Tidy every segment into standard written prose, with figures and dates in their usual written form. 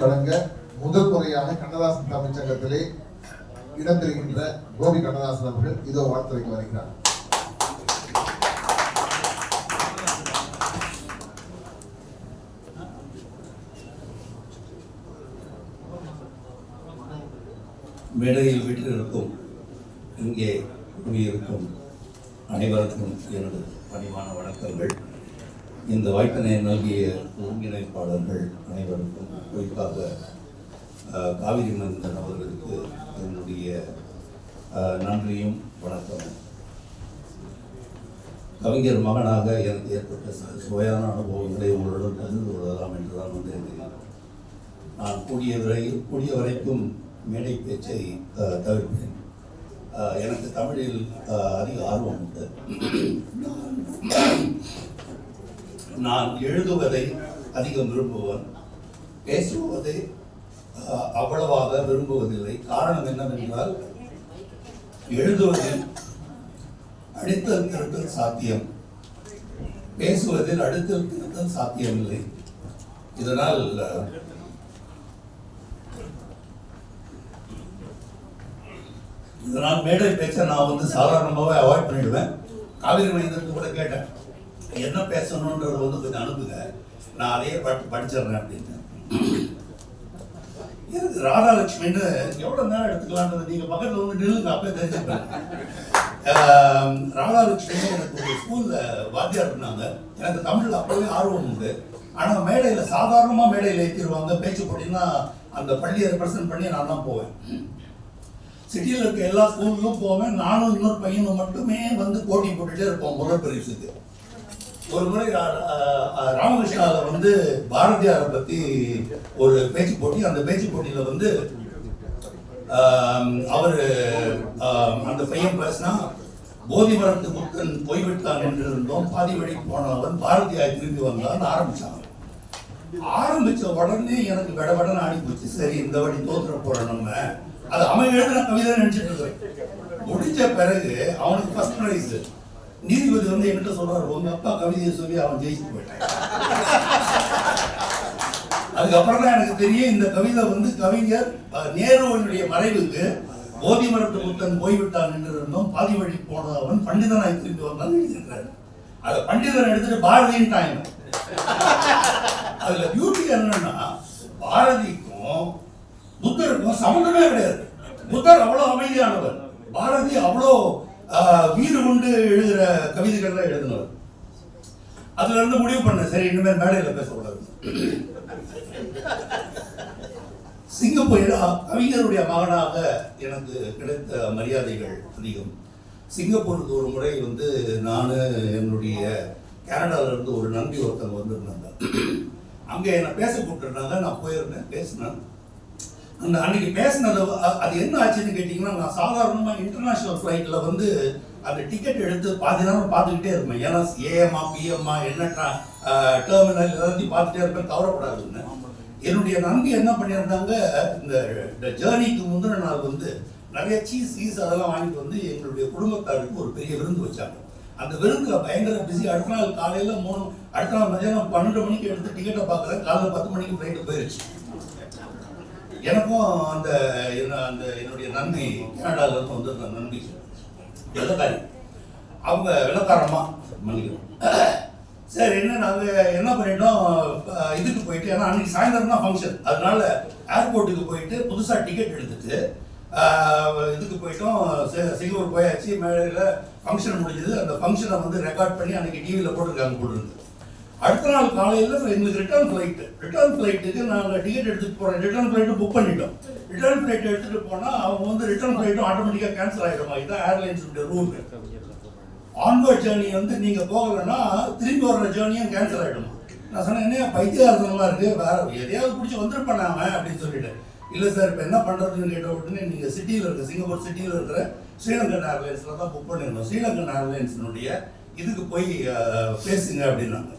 வழங்க முதல் முறையாக கண்ணதாசன் தமிழ் சங்கத்திலே இடம்பெறுகின்ற கோபி கண்ணதாசன் அவர்கள் இதோ வாழ்த்துரைக்கு வருகிறார். மேடையில் வீட்டிலிருக்கும் இங்கே இருக்கும் அனைவருக்கும் எனது பணிவான வணக்கங்கள். இந்த வாய்ப்பினை நல்கிய ஒருங்கிணைப்பாளர்கள் அனைவருக்கும், குறிப்பாக காவிரி மந்தன் அவர்களுக்கு என்னுடைய நன்றியும் வணக்கமும். கவிஞர் மகனாக எனக்கு ஏற்பட்ட சுவையான அனுபவங்களை உங்களுடன் பகிர்ந்து கொள்ளலாம் என்றுதான் வந்திருக்கிறேன். நான் கூடிய வரைக்கும் மேடை பேச்சை தவிர்ப்பேன். எனக்கு தமிழில் அதிக ஆர்வம் உண்டு. நான் எழுதுவதை அதிகம் விரும்புவேன், பேசுவதை அவ்வளவாக விரும்புவதில்லை. காரணம் என்னவென்றால், எழுதுவதில் அடித்தல் திருத்தல் சாத்தியம், பேசுவதில் அடித்தல் திருத்தல் சாத்தியமில்லை. இதனால் மேடை பேச்ச நான் சாதாரணமாகவே அவாய்ட் பண்ணிடுவேன். காவிரி மைந்தனுக்கு கூட கேட்டேன், என்ன பேசணுன்றத கொஞ்சம் அனுப்புங்க, நான் அதையே படிச்சிடுறேன் அப்படின்னு. எனக்கு ராதாலட்சுமின்னு எவ்வளோ நேரம் எடுத்துக்கலான்றது நீங்கள் பக்கத்தில் நில்லுங்க, அப்பவே தெரிஞ்சுப்பேன். ராதாலட்சுமி எனக்கு ஒரு ஸ்கூலில் வாத்தியார் இருந்தாங்க. எனக்கு தமிழில் அப்பவே ஆர்வம் உண்டு. ஆனால் மேடையில் சாதாரணமாக மேடையில் ஏற்றிடுவாங்க. பேச்சு போட்டிங்கன்னா அந்த பள்ளியை ரெப்ரசன்ட் பண்ணி நான் தான் போவேன். சிட்டியில் இருக்க எல்லா ஸ்கூலுக்கும் போவேன். நானும் இன்னொரு பையனும் மட்டுமே போட்டி போட்டுகிட்டே இருப்போம் முதல் பரிசுக்கு. ஒரு முறை ராமகிருஷ்ணாவில் பாரதியாரை பற்றி ஒரு பேச்சு போட்டி. அந்த பேச்சு போட்டியில் அவர் அந்த பையன் பேசினா, போதி மரத்து புத்தன் போய்விட்டான் என்று இருந்தோம், பாதி வழி போனவன் பாரதியார் திரும்பி வந்தான்னு ஆரம்பிச்சாங்க. ஆரம்பிச்ச உடனே எனக்கு விடன்னு ஆடி போச்சு. சரி, இந்த வழி தோற்ற போறோம் நம்ம, அது அவன் எழுதின கவிதை நினைச்சிட்டு இருக்கேன். முடிச்ச பிறகு அவனுக்கு ஃபர்ஸ்ட் பிரைஸ். நீதிபதி என்கிட்ட சொல்றாரு, உங்க அப்பா கவிதையை சொல்லி அவன் ஜெயிச்சு போயிட்டான். அதுக்கப்புறம் தான் எனக்கு தெரியும், இந்த கவிதை கவிஞர் நேருவினுடைய மறைவுக்கு போதி மரத்து புத்தன் போய்விட்டான் என்று இருந்தோம், பாதி வழி போனவன் பண்டிதனாய் திரும்பி வந்தான் எழுதியிருக்கிறாரு. அதை பண்டிதன் எடுத்துட்டு பாரதியின் டைம். அதுல பியூட்டி என்னன்னா, பாரதிக்கும் புத்தருக்கும் சம்பந்தமே கிடையாது. புத்தர் அவ்வளவு அமைதியானவர், பாரதி அவ்வளோ வீடு கொண்டு எழுதுகிற கவிதைகள் தான் எழுதினவர். அதுல இருந்து முடிவு பண்ண, சரி இனிமேல் மேடையில் பேசக்கூடாது. சிங்கப்பூர் கவிஞருடைய மகனாக எனக்கு கிடைத்த மரியாதைகள் அதிகம். சிங்கப்பூருக்கு ஒரு முறை நான் என்னுடைய கனடால இருந்து ஒரு நம்பி ஒருத்தங்க வந்திருந்தாங்க. அங்கே என்னை பேச கூப்பிட்டுருந்தாங்க. நான் போயிருந்தேன், பேசினேன். அந்த அன்னைக்கு பேசினது அது என்ன ஆச்சுன்னு கேட்டிங்கன்னா, நான் சாதாரணமாக இன்டர்நேஷ்னல் ஃப்ளைட்டில் அந்த டிக்கெட் எடுத்து பாதி நேரம் பார்த்துக்கிட்டே இருப்பேன். ஏன்னா ஏஎம்மா பிஎம்மா என்ன டெர்மினல் எல்லாத்தையும் பார்த்துட்டே இருப்பேன், கவரப்படாதுன்னு. என்னுடைய நம்பி என்ன பண்ணியிருந்தாங்க, இந்த ஜேர்னிக்கு முந்தின நாள் நிறைய சீஸ் அதெல்லாம் வாங்கிட்டு எங்களுடைய குடும்பத்தாருக்கு ஒரு பெரிய விருந்து வச்சாங்க. அந்த விருந்தில் பயங்கர பிஸி. அடுத்த நாள் காலையில் 3, அடுத்த நாள் மதியானம் 12 மணிக்கு எடுத்து டிக்கெட்டை பார்க்குறேன். காலையில் 10 மணிக்கு ஃப்ளைட்டு போயிடுச்சு. எனக்கும் அந்த என்னுடைய நண்பி கனடால இருந்து வந்திருந்த நண்பி வெள்ளக்காரி, அவங்க வெள்ளக்காரமா மன்னிக்கணும். சரி, நாங்கள் என்ன பண்ணிட்டோம், இதுக்கு போயிட்டு, ஏன்னா அன்னைக்கு சாயந்தரம் தான் ஃபங்க்ஷன், அதனால ஏர்போர்ட்டுக்கு போயிட்டு புதுசாக டிக்கெட் எடுத்துட்டு இதுக்கு போயிட்டோம். சிங்கப்பூர் போயாச்சு. மேடையில் ஃபங்க்ஷன் முடிஞ்சது. அந்த ஃபங்க்ஷனை ரெக்கார்ட் பண்ணி அன்னைக்கு டிவியில் போட்டிருக்காங்க போட்டுருந்து. அடுத்த நாள் காலையில் எங்களுக்கு ரிட்டர்ன் ஃப்ளைட்டுக்கு நாங்கள் டிக்கெட் எடுத்துகிட்டு போகிறோம். ரிட்டர்ன் ஃப்ளைட்டு புக் பண்ணிட்டோம். ரிட்டர்ன் ஃப்ளைட் எடுத்துகிட்டு போனால் அவங்க ரிட்டர்ன் ஃப்ளைட்டும் ஆட்டோமேட்டிக்காக கேன்சல் ஆகிடுமா. இதுதான் ஏர்லைன்ஸுடைய ரூல். ஆன்வர்ட் ஜேர்னி நீங்கள் போகலைன்னா திரும்பி வர்ற ஜேர்னியும் கேன்சல் ஆகிடுமா. நான் சொன்னேன், என்ன பைத்தியார்த்தனமாக இருக்குது, வேறு எதையாவது பிடிச்சி வந்துருப்பேன் நாம அப்படின்னு சொல்லிட்டு. இல்லை சார், இப்போ என்ன பண்ணுறதுன்னு கேட்ட உடனே நீங்கள் சிட்டியில் இருக்க சிங்கப்பூர் சிட்டியில் இருக்கிற ஸ்ரீலங்கன் ஏர்லைன்ஸில் தான் புக் பண்ணிடணும். ஸ்ரீலங்கன் ஏர்லைன்ஸினுடைய இதுக்கு போய் பேசுங்க அப்படின்னாங்க.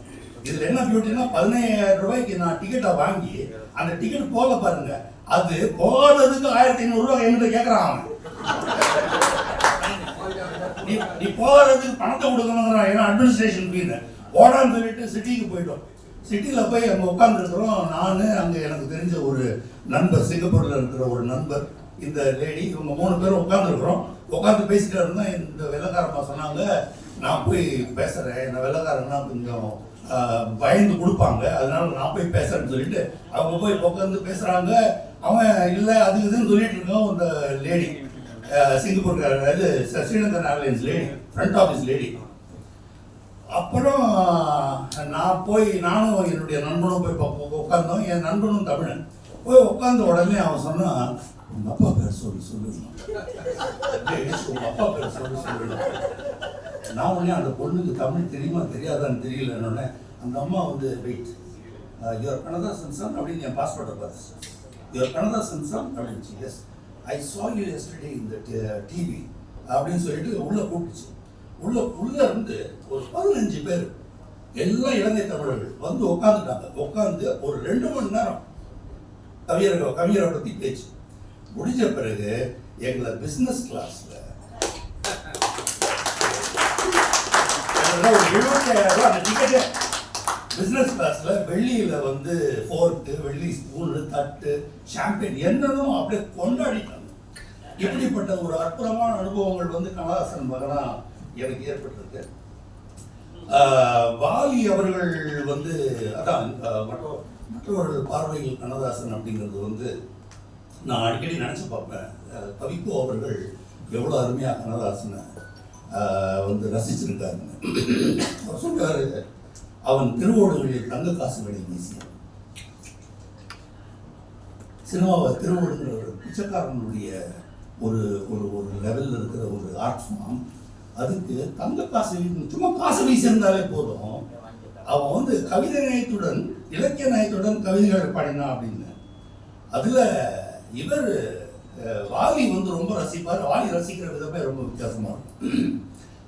இதில் என்ன பியூட்டின்னா, 17,000 ரூபாய்க்கு நான் டிக்கெட்டை வாங்கி அந்த டிக்கெட் போக பாருங்க, அது போகாததுக்கு 1,500 ரூபாய் என்கிட்ட கேட்குறான் அவன். நீ போகிறதுக்கு பணத்தை கொடுக்கணுங்கிறான், ஏன்னா அட்மினிஸ்ட்ரேஷன் ஃபீன்னு. ஓடான்னு சொல்லிட்டு சிட்டிக்கு போயிட்டோம். சிட்டியில் போய் அங்கே உட்காந்துருக்குறோம். நான் அங்கே எனக்கு தெரிஞ்ச ஒரு நண்பர், சிங்கப்பூரில் இருக்கிற ஒரு நண்பர், இந்த லேடி, இவங்க 3 பேரும் உட்காந்துருக்குறோம். உட்காந்து பேசிட்டு இருந்தால் இந்த வெள்ளைக்காரம்மா சொன்னாங்க, நான் போய் பேசுகிறேன், இந்த வெள்ளைக்காரன்னா கொஞ்சம் பயந்து கொடுப்பாங்க, அதனால நான் போய் பேசுறேன்னு சொல்லிட்டு அவங்க போய் உட்காந்து பேசுகிறாங்க. அவன் இல்லை அது இதுன்னு சொல்லிட்டு இருக்கோம். இந்த லேடி சிங்கப்பூர், அதாவது Sri Lankan airlines lady, front office lady. அப்புறம் நானும் என்னுடைய நண்பனும் போய் உட்காந்தோம். என் நண்பனும் தமிழன். போய் உட்காந்த உடனே அவன் சொன்னான், உங்க அப்பா பேர் சொல்லணும், உங்க அப்பா பேர் சொல்லணும். நான் உடனே அந்த பொண்ணுக்கு தமிழ் தெரியுமா தெரியாதான்னு தெரியலன்னு அந்த அம்மா வந்து வெயிட், யுவர் கண்ணதாசன் சன் அப்படின்னு என் பாஸ்போர்ட்டை பார்த்து, யுவர் கண்ணதாசன் சன் அப்படின்னு, yes I saw you yesterday in the TV அப்படின்னு சொல்லிட்டு உள்ள கூப்பிடுச்சு. உள்ள இருந்து ஒரு 15 பேர் எல்லாம் இலங்கை தமிழர்கள் வந்து உட்காந்துட்டாங்க. உட்காந்து ஒரு 2 மணி நேரம் கவியரை பத்தி பேச்சு முடிஞ்ச பிறகு எங்களை பிசினஸ் கிளாஸ்ல ஒரு 75,000 ரூபாய் அந்த டிக்கெட்டு. பிசினஸ் கிளாஸ்ல வெள்ளியில வந்து ஃபோர்க்கு, வெள்ளி ஸ்பூனு, தட்டு, ஷாம்பெயின் என்னன்னு அப்படியே கொண்டாடிட்டாங்க. இப்படிப்பட்ட ஒரு அற்புதமான அனுபவங்கள் வந்து கண்ணதாசன் மகனா எனக்கு ஏற்பட்டிருக்கு. வாலி அவர்கள் வந்து அதான் மற்றவர்கள் பார்வையில் கண்ணதாசன் அப்படிங்கிறது வந்து நான் அடிக்கடி நினச்சி பார்ப்பேன். கவிக்கோ அவர்கள் எவ்வளோ அருமையாக கண்ணதாசனை வந்து ரசிச்சிருக்காருன்னு. அவர் சொல்றாரு, அவன் திருவோடுகளில் தங்க காசுகளை வீசினான். சினிமாவை திருவோடுங்கிற ஒரு பிச்சைக்காரனுடைய ஒரு ஒரு ஒரு லெவலில் இருக்கிற ஒரு ஆர்ட் ஃபார்ம், அதுக்கு தங்க காசு சும்மா காசு வீசியிருந்தாலே போதும். அவன் வந்து கவிதை நயத்துடன், இலக்கிய நயத்துடன் கவிதைகள் பாடினான் அப்படின்னு. அதில் இவர் வாலி வந்து ரொம்ப ரசிப்பார். வாலி ரசிக்கிற விதமே ரொம்ப வித்தியாசமாக இருக்கும்.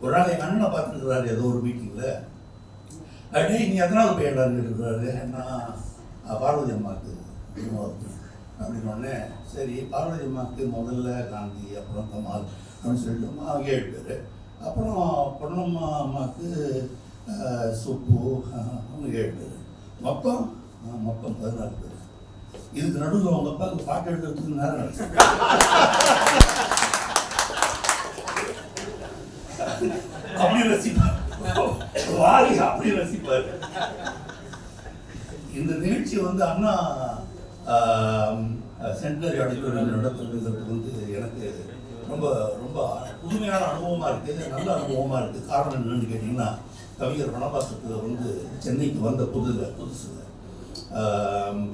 ஒரு நாள் எங்கள் அண்ணனை பார்த்துருக்கிறாரு ஏதோ ஒரு மீட்டிங்கில். டே நீ எத்தனாவது பையன்டான்னு இருக்கிறாரு. நான் பார்வதி அம்மாவுக்கு அப்படின்னோடனே, சரி பார்வதி அம்மாவுக்கு முதல்ல காந்தி, அப்புறம் கமால் அப்படின்னு சொல்லிட்டு 7 பேர். அப்புறம் பொன்னம்மா அம்மாவுக்கு சுப்பு, அவங்க 7 பேர். மொத்தம் 14 பேர். இதுக்கு நடுவில் அவங்க அப்பாவுக்கு பாட்டு எடுக்கிறதுக்கு நேரம் நடச்சு. அப்படி ரசிப்பார் வாலி, அப்படி ரசிப்பார். இந்த நிகழ்ச்சி வந்து அண்ணா சென்டனரி ஆடிட்டோரியம் நடத்துறதுங்கிறது வந்து எனக்கு ரொம்ப ரொம்ப புதுமையான அனுபவமாக இருக்குது, நல்ல அனுபவமாக இருக்குது. காரணம் என்னன்னு கேட்டிங்கன்னா, கவிஞர் வனவாசத்துக்கு வந்து சென்னைக்கு வந்த புதுசில்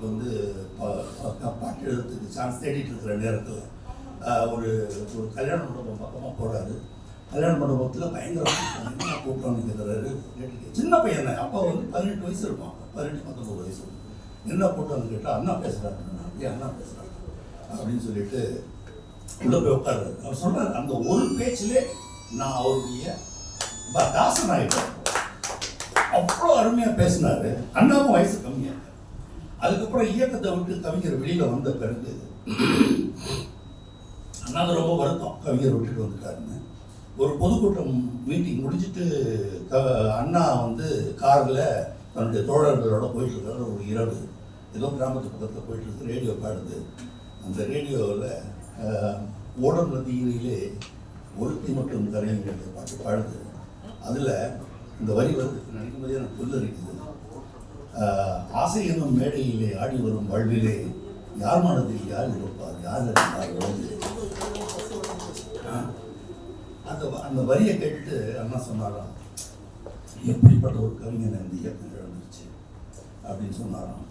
வந்து பாட்டு எழுதுறதுக்கு சான்ஸ் தேடிட்டு இருக்கிற நேரத்தில் ஒரு கல்யாண மண்டபம் பக்கமாக போகிறாரு. கல்யாண மண்டபத்தில் பயங்கர கூட்டம்னு கேட்குறாரு. சின்ன பையன், அப்போ வந்து 18 வயசு இருக்கும், 18-19 வயசு. என்ன கூட்டம்னு கேட்டால் அண்ணா பேசுகிறாரு. அப்படியே அண்ணா பேசுகிறாரு அப்படின்னு சொல்லிட்டு உள்ளே போய் உட்கார்றாரு. அவர் சொல்கிறார், அந்த ஒரு பேச்சிலே நான் அவருடைய தாசன் ஆகிட்டேன். அவ்வளோ அருமையாக பேசினார். அண்ணாவும் வயசு கம்மியாக. அதுக்கப்புறம் இயக்கத்தை விட்டு கவிஞர் வெளியில் வந்த பிறகு அண்ணாது ரொம்ப வருத்தம், கவிஞர் விட்டுட்டு வந்துட்டாருன்னு. ஒரு பொதுக்கூட்டம் மீட்டிங் முடிச்சுட்டு அண்ணா வந்து காரில் தன்னுடைய தோழர்களோட போயிட்டு இருக்காரு. ஒரு இரவு ஏதோ கிராமத்து பக்கத்தில் போயிட்டு இருக்கு. ரேடியோ பாடுது. அந்த ரேடியோவில் ஓடம் நதியிலே ஒருத்தி மட்டும் கரையுங்கிற பாட்டு பாடுது. அதில் இந்த வரி வருது, நினைக்கும் போதே எனக்கு புல் இருக்குது. ஆசை என்னும் மேடையிலே ஆடி வரும் வாழ்விலே யார் மனதில் யார் இருப்பார், யார் அந்த வரியை கேட்டுட்டு அண்ணா சொன்னாராம், எப்படிப்பட்ட ஒரு கவிஞனை இந்த இயக்கம் இழந்துருச்சு அப்படின்னு சொன்னாராம்.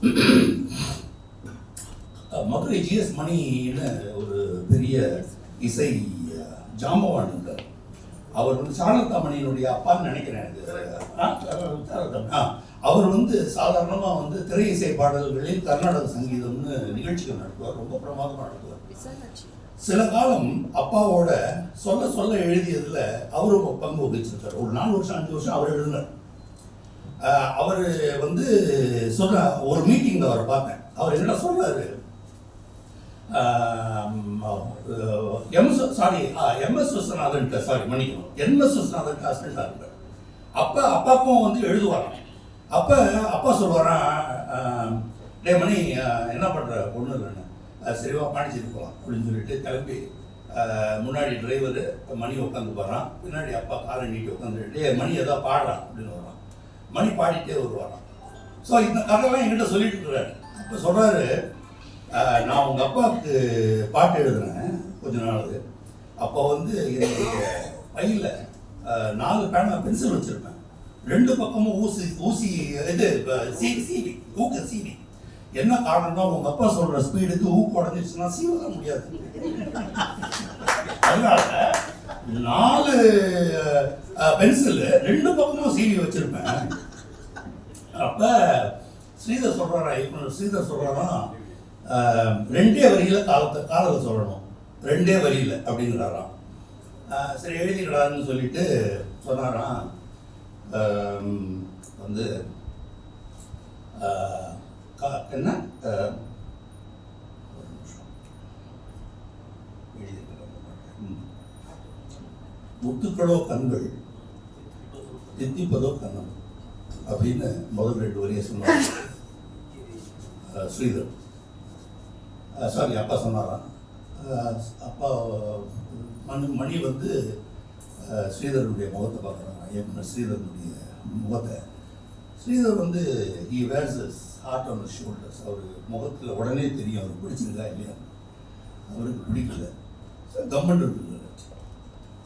மதுரை ஜிஎஸ் மணின்னு ஒரு பெரிய இசை ஜாம்பவான் இருந்தார். அவர் வந்து சாரதாமணியினுடைய அப்பான்னு நினைக்கிறேன். அவர் வந்து சாதாரணமாக வந்து திரை இசை பாடல்களில் கர்நாடக சங்கீதம்னு நிகழ்ச்சிகள் நடத்துவார். ரொம்ப பிரமாதமாக நடத்துவார். சில காலம் அப்பாவோட சொல்ல எழுதியதில் அவரும் பங்கு வகிச்சிருக்கார். ஒரு 4 வருஷம் 5 வருஷம் அவர் எழுதினார். அவர் வந்து சொல்ற ஒரு மீட்டிங்கில் அவரை பார்த்தேன். அவர் என்ன சொல்றாரு, எம்எஸ் விஸ்வநாதன் அசிஸ்டண்டா இருந்தார். அப்பாவுக்கும் வந்து எழுதுவாராம். அப்போ அப்பா சொல்லுவாரான், டே மணி என்ன பண்ணுற பொண்ணு இல்லைன்னு, சரிவா பாண்டிச்சேரி போகலாம் அப்படின்னு சொல்லிட்டு கிளம்பி முன்னாடி டிரைவரு மணி உட்காந்து போகிறான், பின்னாடி அப்பா காலை நீட்டி உட்காந்து, டே மணி ஏதாவது பாடுறான் அப்படின்னு வரான். மணி பாடிட்டே வருவாரான். ஸோ இந்த கதையெல்லாம் என்கிட்ட சொல்லிட்டு இருக்கிறாரு. அப்போ சொல்கிறாரு, நான் உங்கள் அப்பாவுக்கு பாட்டு எழுதுனேன் கொஞ்ச நாள். அப்போ வந்து என்னுடைய பையில் 4 பேனா பென்சில் வச்சுருப்பேன், 2 பக்கமும் ஊசி இது சீவி ஊக்க சீவி. என்ன காரணம்னா உங்கள் அப்பா சொல்கிற ஸ்பீடுக்கு ஊக்கு உடஞ்சிச்சுன்னா சீவதான் முடியாது. அதனால 4 பென்சில் 2 பக்கமும் சீவி வச்சுருப்பேன். அப்போ ஸ்ரீதர் சொல்கிறாரா, இயக்குனர் ஸ்ரீதர் சொல்கிறாரா, 2 வரியில் காலத்தை சொல்லணும், 2 வரியில் அப்படிங்கிறாராம். சரி எழுதிக்கலான்னு சொல்லிட்டு சொன்னாராம். வந்து என்ன முத்துக்களோ கண்கள் தித்திப்பதோ கண்ணம் அப்படின்னு முதல் 2 வரியை சொன்னார் ஸ்ரீதர். சாரி அப்பா சொன்னாராம். அப்பா மணி வந்து ஸ்ரீதருடைய முகத்தை பார்க்குறாங்க, இயக்குனர் ஸ்ரீதருடைய முகத்தை. ஸ்ரீதர் வந்து he wears his heart on his shoulders. அவர் முகத்தில் உடனே தெரியும் அவருக்கு பிடிச்சிருக்கா இல்லையா. அவருக்கு பிடிக்கல, கம்மன் இருக்கிறார்.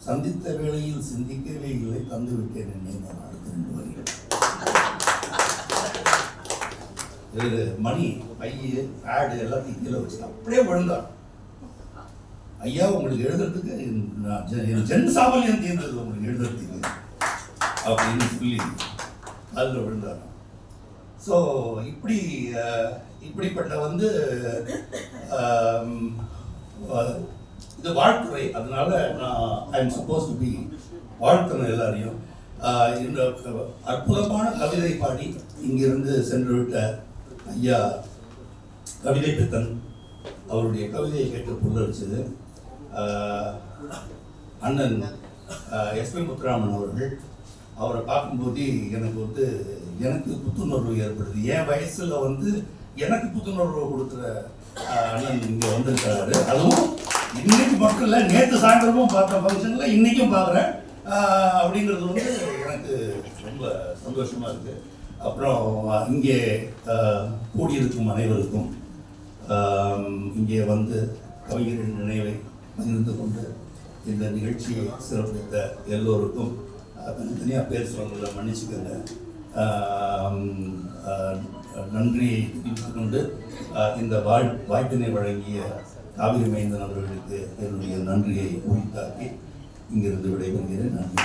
சந்தித்த வேளையில் சிந்திக்கவே இல்லை, தந்து விட்டேன் என்னை அடுத்த 2 வரிகள். மணி பைய பேடு எல்லாத்தையும் கீழே வச்சு அப்படியே விழுந்தார். ஐயா உங்களுக்கு எழுதுறதுக்கு என் ஜென் சாமல்யம் தீர்ந்தது உங்களுக்கு எழுதுறதுக்கு அப்படின்னு சொல்லி அதில் விழுந்தார். ஸோ இப்படிப்பட்ட வந்து இது வாழ்த்துறை. அதனால நான் I am supposed to be வாழ்த்தணும் எல்லாரையும். இந்த அற்புதமான கவிதை பாடி இங்கிருந்து சென்று விட்ட ஐயா கவிதை பித்தன் அவருடைய கவிதையை கேட்டு புல்லரிச்சது. அண்ணன் எஸ்பி முத்துராமன் அவர்கள், அவரை பார்க்கும்போது எனக்கு புத்துணர்வு ஏற்படுது. என் வயசுல வந்து எனக்கு புத்துணர்வு கொடுக்குற அண்ணன் இங்கே வந்திருக்கிறாரு. அதுவும் இன்னைக்கு மட்டும் இல்லை, நேற்று சாயந்தரமும் பார்த்த ஃபங்க்ஷனில் இன்னைக்கும் பார்க்குறேன் அப்படிங்கிறது வந்து எனக்கு ரொம்ப சந்தோஷமா இருக்கு. அப்புறம் இங்கே கூடியிருக்கும் அனைவருக்கும், இங்கே வந்து கவிஞரின் நினைவை பகிர்ந்து கொண்டு இந்த நிகழ்ச்சியை சிறப்பித்த எல்லோருக்கும் தனித்தனியாக பேர் சொல்றதை மன்னிச்சுக்கங்க. நன்றியை தெரிவித்துக் கொண்டு இந்த வாய்ப்பினை வழங்கிய காவிரி மைந்தன் அவர்களுக்கு என்னுடைய நன்றியை உரித்தாக்கி இங்கிருந்து விடைபெறுகிறேன். நன்றி.